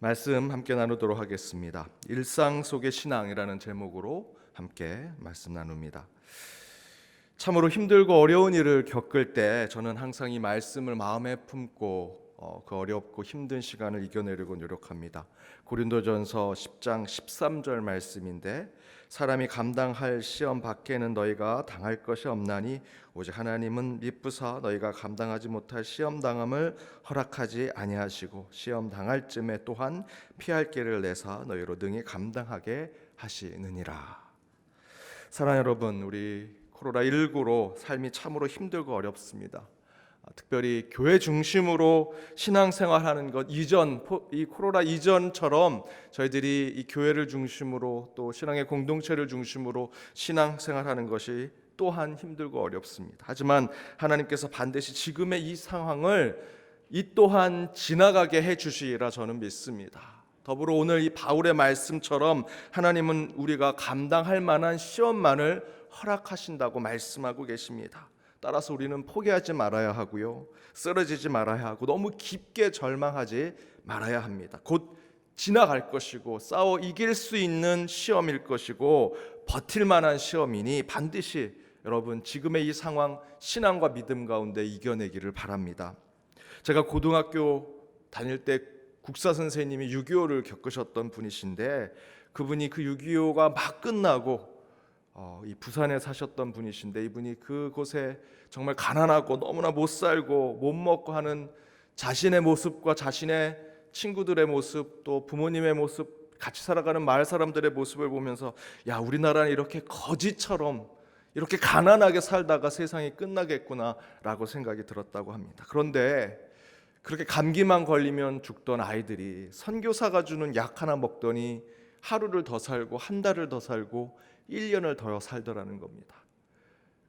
말씀 함께 나누도록 하겠습니다. 일상 속의 신앙이라는 제목으로 함께 말씀 나눕니다. 참으로 힘들고 어려운 일을 겪을 때 저는 항상 이 말씀을 마음에 품고 그 어렵고 힘든 시간을 이겨내려고 노력합니다. 고린도전서 10장 13절 말씀인데, 사람이 감당할 시험 밖에는 너희가 당할 것이 없나니 오직 하나님은 미쁘사 너희가 감당하지 못할 시험 당함을 허락하지 아니하시고 시험 당할 쯤에 또한 피할 길을 내사 너희로 능히 감당하게 하시느니라. 사랑하는 여러분, 우리 코로나19로 삶이 참으로 힘들고 어렵습니다. 특별히 교회 중심으로 신앙생활하는 것 이전, 이 코로나 이전처럼 저희들이 이 교회를 중심으로 또 신앙의 공동체를 중심으로 신앙생활하는 것이 또한 힘들고 어렵습니다. 하지만 하나님께서 반드시 지금의 이 상황을 이 또한 지나가게 해주시리라 저는 믿습니다. 더불어 오늘 이 바울의 말씀처럼 하나님은 우리가 감당할 만한 시험만을 허락하신다고 말씀하고 계십니다. 따라서 우리는 포기하지 말아야 하고요, 쓰러지지 말아야 하고 너무 깊게 절망하지 말아야 합니다. 곧 지나갈 것이고 싸워 이길 수 있는 시험일 것이고 버틸 만한 시험이니 반드시 여러분 지금의 이 상황 신앙과 믿음 가운데 이겨내기를 바랍니다. 제가 고등학교 다닐 때 국사 선생님이 6.25를 겪으셨던 분이신데, 그분이 그 6.25가 막 끝나고 이 부산에 사셨던 분이신데, 이분이 그곳에 정말 가난하고 너무나 못 살고 못 먹고 하는 자신의 모습과 자신의 친구들의 모습, 또 부모님의 모습, 같이 살아가는 마을 사람들의 모습을 보면서 야, 우리나라는 이렇게 거지처럼 이렇게 가난하게 살다가 세상이 끝나겠구나 라고 생각이 들었다고 합니다. 그런데 그렇게 감기만 걸리면 죽던 아이들이 선교사가 주는 약 하나 먹더니 하루를 더 살고 한 달을 더 살고 1년을 더 살더라는 겁니다.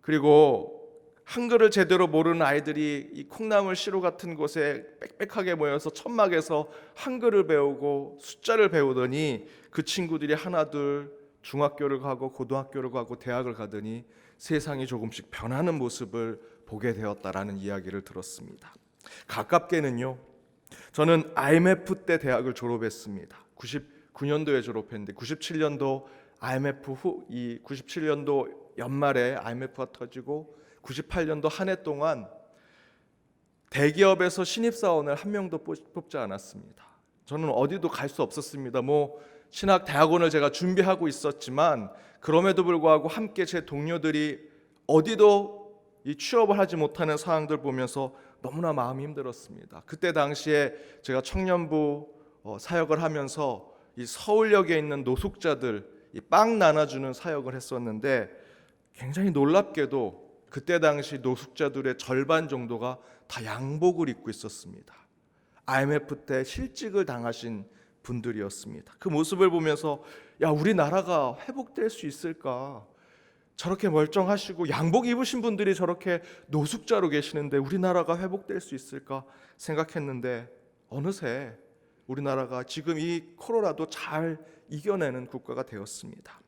그리고 한글을 제대로 모르는 아이들이 이 콩나물 시루 같은 곳에 빽빽하게 모여서 천막에서 한글을 배우고 숫자를 배우더니 그 친구들이 하나둘 중학교를 가고 고등학교를 가고 대학을 가더니 세상이 조금씩 변하는 모습을 보게 되었다라는 이야기를 들었습니다. 가깝게는요, 저는 IMF 때 대학을 졸업했습니다. 99년도에 졸업했는데 97년도 IMF 후, 이 97년도 연말에 IMF가 터지고 98년도 한 해 동안 대기업에서 신입사원을 한 명도 뽑지 않았습니다. 저는 어디도 갈 수 없었습니다. 신학 대학원을 제가 준비하고 있었지만 그럼에도 불구하고 함께 제 동료들이 어디도 이 취업을 하지 못하는 상황들 보면서 너무나 마음이 힘들었습니다. 그때 당시에 제가 청년부 사역을 하면서 이 서울역에 있는 노숙자들 이 빵 나눠주는 사역을 했었는데, 굉장히 놀랍게도 그때 당시 노숙자들의 절반 정도가 다 양복을 입고 있었습니다. IMF 때 실직을 당하신 분들이었습니다. 그 모습을 보면서 야, 우리나라가 회복될 수 있을까? 저렇게 멀쩡하시고 양복 입으신 분들이 저렇게 노숙자로 계시는데 우리나라가 회복될 수 있을까 생각했는데, 어느새 우리나라가 지금 이 코로나도 잘 이겨내는 국가가 되었습니다.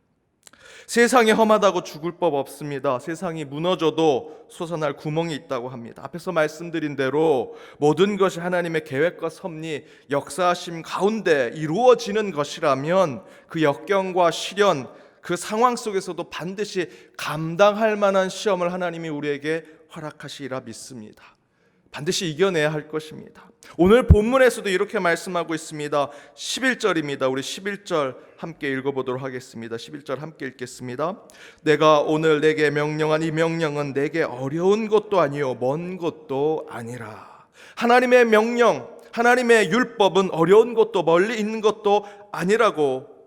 세상이 험하다고 죽을 법 없습니다. 세상이 무너져도 솟아날 구멍이 있다고 합니다. 앞에서 말씀드린 대로 모든 것이 하나님의 계획과 섭리, 역사하심 가운데 이루어지는 것이라면 그 역경과 시련, 그 상황 속에서도 반드시 감당할 만한 시험을 하나님이 우리에게 허락하시리라 믿습니다. 반드시 이겨내야 할 것입니다. 오늘 본문에서도 이렇게 말씀하고 있습니다. 11절입니다. 우리 11절 함께 읽어보도록 하겠습니다. 11절 함께 읽겠습니다. 내가 오늘 내게 명령한 이 명령은 내게 어려운 것도 아니요 먼 것도 아니라. 하나님의 명령, 하나님의 율법은 어려운 것도 멀리 있는 것도 아니라고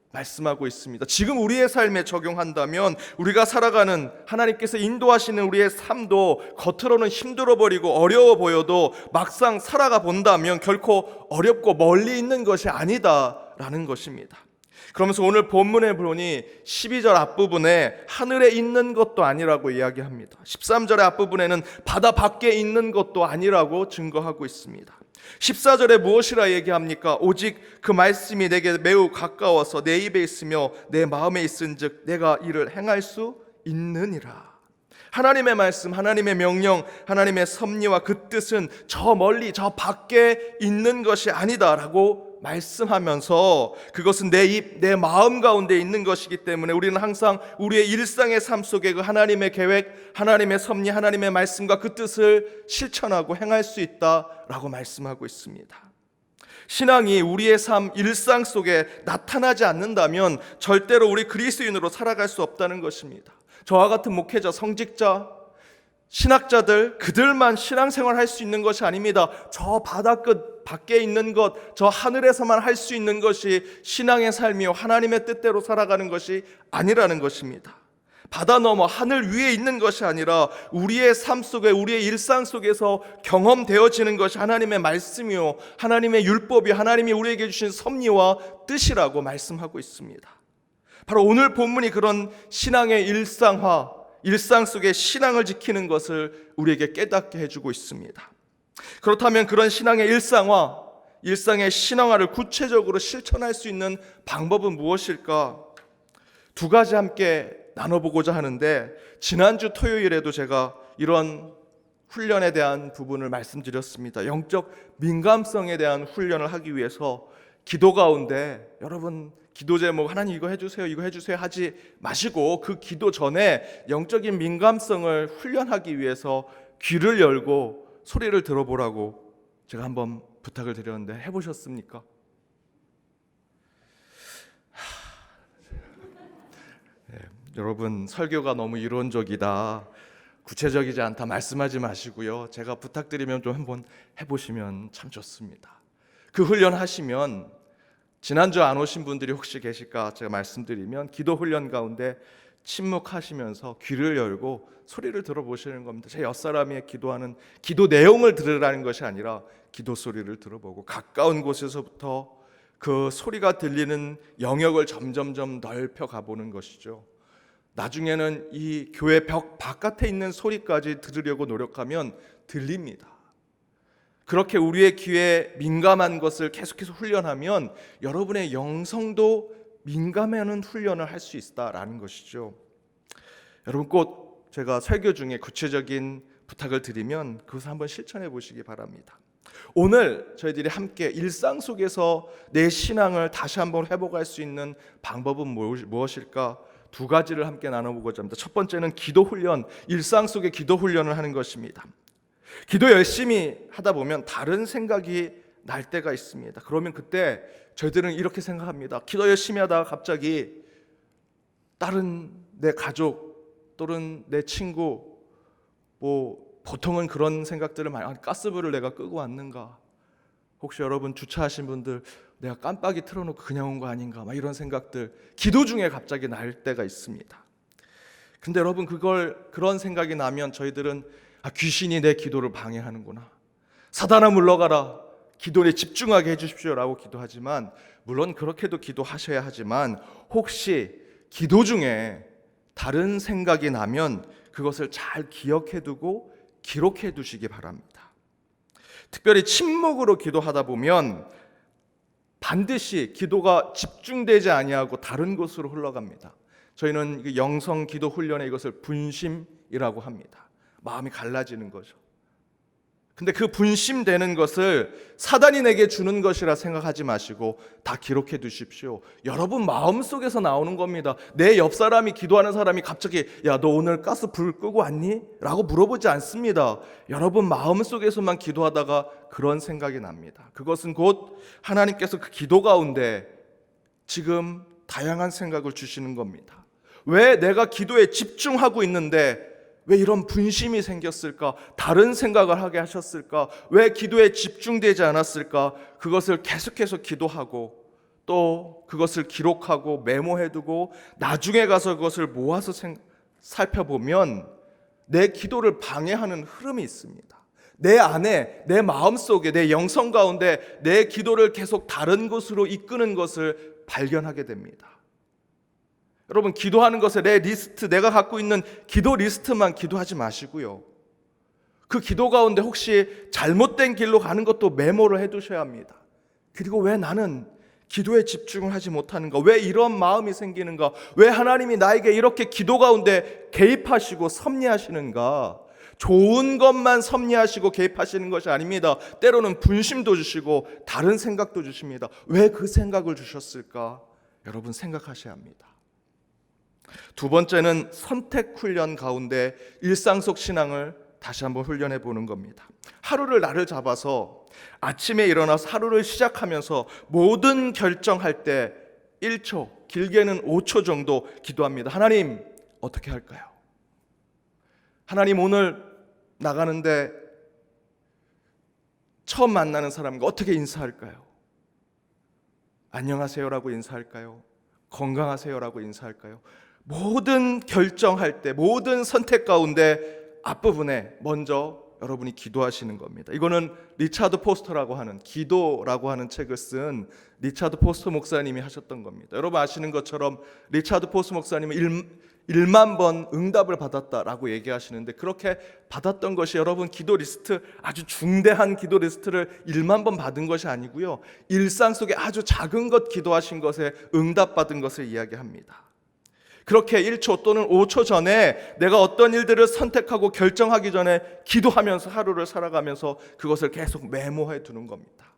말씀하고 있습니다. 지금 우리의 삶에 적용한다면 우리가 살아가는 하나님께서 인도하시는 우리의 삶도 겉으로는 힘들어 버리고 어려워 보여도 막상 살아가 본다면 결코 어렵고 멀리 있는 것이 아니다라는 것입니다. 그러면서 오늘 본문에 보니 12절 앞부분에 하늘에 있는 것도 아니라고 이야기합니다. 13절의 앞부분에는 바다 밖에 있는 것도 아니라고 증거하고 있습니다. 14절에 무엇이라 얘기합니까? 오직 그 말씀이 내게 매우 가까워서 내 입에 있으며 내 마음에 있은즉 내가 이를 행할 수 있느니라. 하나님의 말씀, 하나님의 명령, 하나님의 섭리와 그 뜻은 저 멀리 저 밖에 있는 것이 아니다라고 말씀하면서 그것은 내 입, 내 마음 가운데 있는 것이기 때문에 우리는 항상 우리의 일상의 삶 속에 그 하나님의 계획, 하나님의 섭리, 하나님의 말씀과 그 뜻을 실천하고 행할 수 있다라고 말씀하고 있습니다. 신앙이 우리의 삶, 일상 속에 나타나지 않는다면 절대로 우리 그리스도인으로 살아갈 수 없다는 것입니다. 저와 같은 목회자, 성직자, 신학자들, 그들만 신앙생활 할 수 있는 것이 아닙니다. 저 바다끝 밖에 있는 것, 저 하늘에서만 할 수 있는 것이 신앙의 삶이요 하나님의 뜻대로 살아가는 것이 아니라는 것입니다. 바다 너머 하늘 위에 있는 것이 아니라 우리의 삶 속에, 우리의 일상 속에서 경험되어지는 것이 하나님의 말씀이요 하나님의 율법이, 하나님이 우리에게 주신 섭리와 뜻이라고 말씀하고 있습니다. 바로 오늘 본문이 그런 신앙의 일상화, 일상 속에 신앙을 지키는 것을 우리에게 깨닫게 해주고 있습니다. 그렇다면 그런 신앙의 일상화, 일상의 신앙화를 구체적으로 실천할 수 있는 방법은 무엇일까? 두 가지 함께 나눠보고자 하는데, 지난주 토요일에도 제가 이런 훈련에 대한 부분을 말씀드렸습니다. 영적 민감성에 대한 훈련을 하기 위해서 기도 가운데 여러분 기도 제목 하나님 이거 해주세요, 이거 해주세요 하지 마시고 그 기도 전에 영적인 민감성을 훈련하기 위해서 귀를 열고 소리를 들어보라고 제가 한번 부탁을 드렸는데 해보셨습니까? 여러분 설교가 너무 이론적이다, 구체적이지 않다 말씀하지 마시고요. 제가 부탁드리면 좀 한번 해보시면 참 좋습니다. 그 훈련 하시면 지난주 안 오신 분들이 혹시 계실까 제가 말씀드리면 기도 훈련 가운데 침묵하시면서 귀를 열고 소리를 들어보시는 겁니다. 제 옆사람이 기도하는 기도 내용을 들으라는 것이 아니라 기도 소리를 들어보고 가까운 곳에서부터 그 소리가 들리는 영역을 점점점 넓혀 가보는 것이죠. 나중에는 이 교회 벽 바깥에 있는 소리까지 들으려고 노력하면 들립니다. 그렇게 우리의 귀에 민감한 것을 계속해서 훈련하면 여러분의 영성도 민감해하는 훈련을 할 수 있다라는 것이죠. 여러분 꼭 제가 설교 중에 구체적인 부탁을 드리면 그것을 한번 실천해 보시기 바랍니다. 오늘 저희들이 함께 일상 속에서 내 신앙을 다시 한번 회복할 수 있는 방법은 무엇일까? 두 가지를 함께 나눠보고자 합니다. 첫 번째는 기도 훈련, 일상 속에 기도 훈련을 하는 것입니다. 기도 열심히 하다 보면 다른 생각이 날 때가 있습니다. 그러면 그때 저희들은 이렇게 생각합니다. 기도 열심히 하다가 갑자기 다른 내 가족 또는 내 친구, 보통은 그런 생각들을 많이, 가스불을 내가 끄고 왔는가, 혹시 여러분 주차하신 분들 내가 깜빡이 틀어놓고 그냥 온 거 아닌가, 이런 생각들 기도 중에 갑자기 날 때가 있습니다. 근데 여러분 그런 생각이 나면 저희들은 귀신이 내 기도를 방해하는구나, 사단아 물러가라, 기도에 집중하게 해주십시오라고 기도하지만, 물론 그렇게도 기도하셔야 하지만 혹시 기도 중에 다른 생각이 나면 그것을 잘 기억해두고 기록해 두시기 바랍니다. 특별히 침묵으로 기도하다 보면 반드시 기도가 집중되지 아니하고 다른 곳으로 흘러갑니다. 저희는 영성 기도 훈련에 이것을 분심이라고 합니다. 마음이 갈라지는 거죠. 근데 그 분심되는 것을 사단이 내게 주는 것이라 생각하지 마시고 다 기록해 두십시오. 여러분 마음속에서 나오는 겁니다. 내 옆 사람이, 기도하는 사람이 갑자기 야 너 오늘 가스 불 끄고 왔니? 라고 물어보지 않습니다. 여러분 마음속에서만 기도하다가 그런 생각이 납니다. 그것은 곧 하나님께서 그 기도 가운데 지금 다양한 생각을 주시는 겁니다. 왜 내가 기도에 집중하고 있는데 왜 이런 분심이 생겼을까? 다른 생각을 하게 하셨을까? 왜 기도에 집중되지 않았을까? 그것을 계속해서 기도하고 또 그것을 기록하고 메모해두고 나중에 가서 그것을 모아서 살펴보면 내 기도를 방해하는 흐름이 있습니다. 내 안에, 내 마음속에, 내 영성 가운데 내 기도를 계속 다른 곳으로 이끄는 것을 발견하게 됩니다. 여러분 기도하는 것에 내 리스트, 내가 갖고 있는 기도 리스트만 기도하지 마시고요. 그 기도 가운데 혹시 잘못된 길로 가는 것도 메모를 해두셔야 합니다. 그리고 왜 나는 기도에 집중을 하지 못하는가? 왜 이런 마음이 생기는가? 왜 하나님이 나에게 이렇게 기도 가운데 개입하시고 섭리하시는가? 좋은 것만 섭리하시고 개입하시는 것이 아닙니다. 때로는 분심도 주시고 다른 생각도 주십니다. 왜 그 생각을 주셨을까? 여러분 생각하셔야 합니다. 두 번째는 선택 훈련 가운데 일상 속 신앙을 다시 한번 훈련해 보는 겁니다. 하루를 날을 잡아서 아침에 일어나서 하루를 시작하면서 모든 결정할 때 1초, 길게는 5초 정도 기도합니다. 하나님, 어떻게 할까요? 하나님, 오늘 나가는데 처음 만나는 사람과 어떻게 인사할까요? 안녕하세요라고 인사할까요? 건강하세요라고 인사할까요? 모든 결정할 때, 모든 선택 가운데 앞부분에 먼저 여러분이 기도하시는 겁니다. 이거는 리차드 포스터라고 하는, 기도라고 하는 책을 쓴 리차드 포스터 목사님이 하셨던 겁니다. 여러분 아시는 것처럼 리차드 포스터 목사님은 1만 번 응답을 받았다라고 얘기하시는데, 그렇게 받았던 것이 여러분 기도 리스트, 아주 중대한 기도 리스트를 1만 번 받은 것이 아니고요, 일상 속에 아주 작은 것 기도하신 것에 응답받은 것을 이야기합니다. 그렇게 1초 또는 5초 전에 내가 어떤 일들을 선택하고 결정하기 전에 기도하면서 하루를 살아가면서 그것을 계속 메모해 두는 겁니다.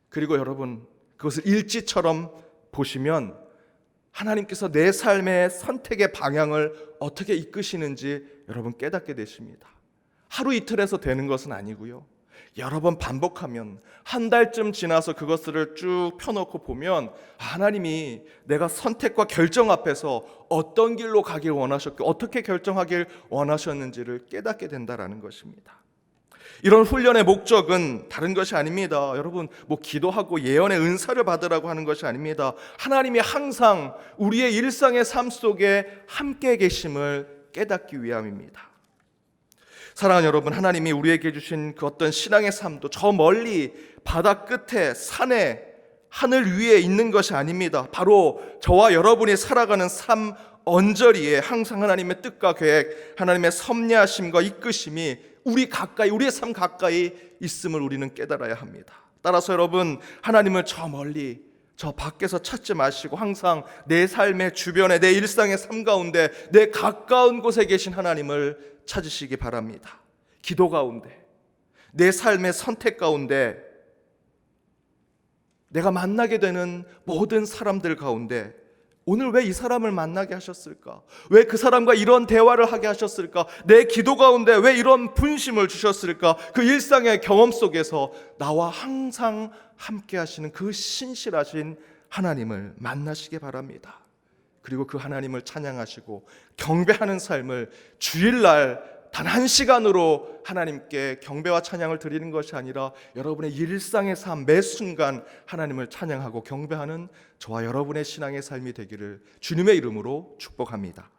그리고 여러분 그것을 일지처럼 보시면 하나님께서 내 삶의 선택의 방향을 어떻게 이끄시는지 여러분 깨닫게 되십니다. 하루 이틀에서 되는 것은 아니고요, 여러 번 반복하면 한 달쯤 지나서 그것을 쭉 펴놓고 보면 하나님이 내가 선택과 결정 앞에서 어떤 길로 가길 원하셨고 어떻게 결정하길 원하셨는지를 깨닫게 된다라는 것입니다. 이런 훈련의 목적은 다른 것이 아닙니다. 여러분 기도하고 예언의 은사를 받으라고 하는 것이 아닙니다. 하나님이 항상 우리의 일상의 삶 속에 함께 계심을 깨닫기 위함입니다. 사랑하는 여러분, 하나님이 우리에게 주신 그 어떤 신앙의 삶도 저 멀리 바다 끝에 산에 하늘 위에 있는 것이 아닙니다. 바로 저와 여러분이 살아가는 삶 언저리에 항상 하나님의 뜻과 계획, 하나님의 섭리하심과 이끄심이 우리의 삶 가까이 있음을 우리는 깨달아야 합니다. 따라서 여러분, 하나님을 저 멀리 저 밖에서 찾지 마시고 항상 내 삶의 주변에, 내 일상의 삶 가운데 내 가까운 곳에 계신 하나님을 찾으시기 바랍니다. 기도 가운데, 내 삶의 선택 가운데, 내가 만나게 되는 모든 사람들 가운데 오늘 왜 이 사람을 만나게 하셨을까? 왜 그 사람과 이런 대화를 하게 하셨을까? 내 기도 가운데 왜 이런 분심을 주셨을까? 그 일상의 경험 속에서 나와 항상 함께 하시는 그 신실하신 하나님을 만나시기 바랍니다. 그리고 그 하나님을 찬양하시고 경배하는 삶을 주일날 단 한 시간으로 하나님께 경배와 찬양을 드리는 것이 아니라 여러분의 일상의 삶 매 순간 하나님을 찬양하고 경배하는 저와 여러분의 신앙의 삶이 되기를 주님의 이름으로 축복합니다.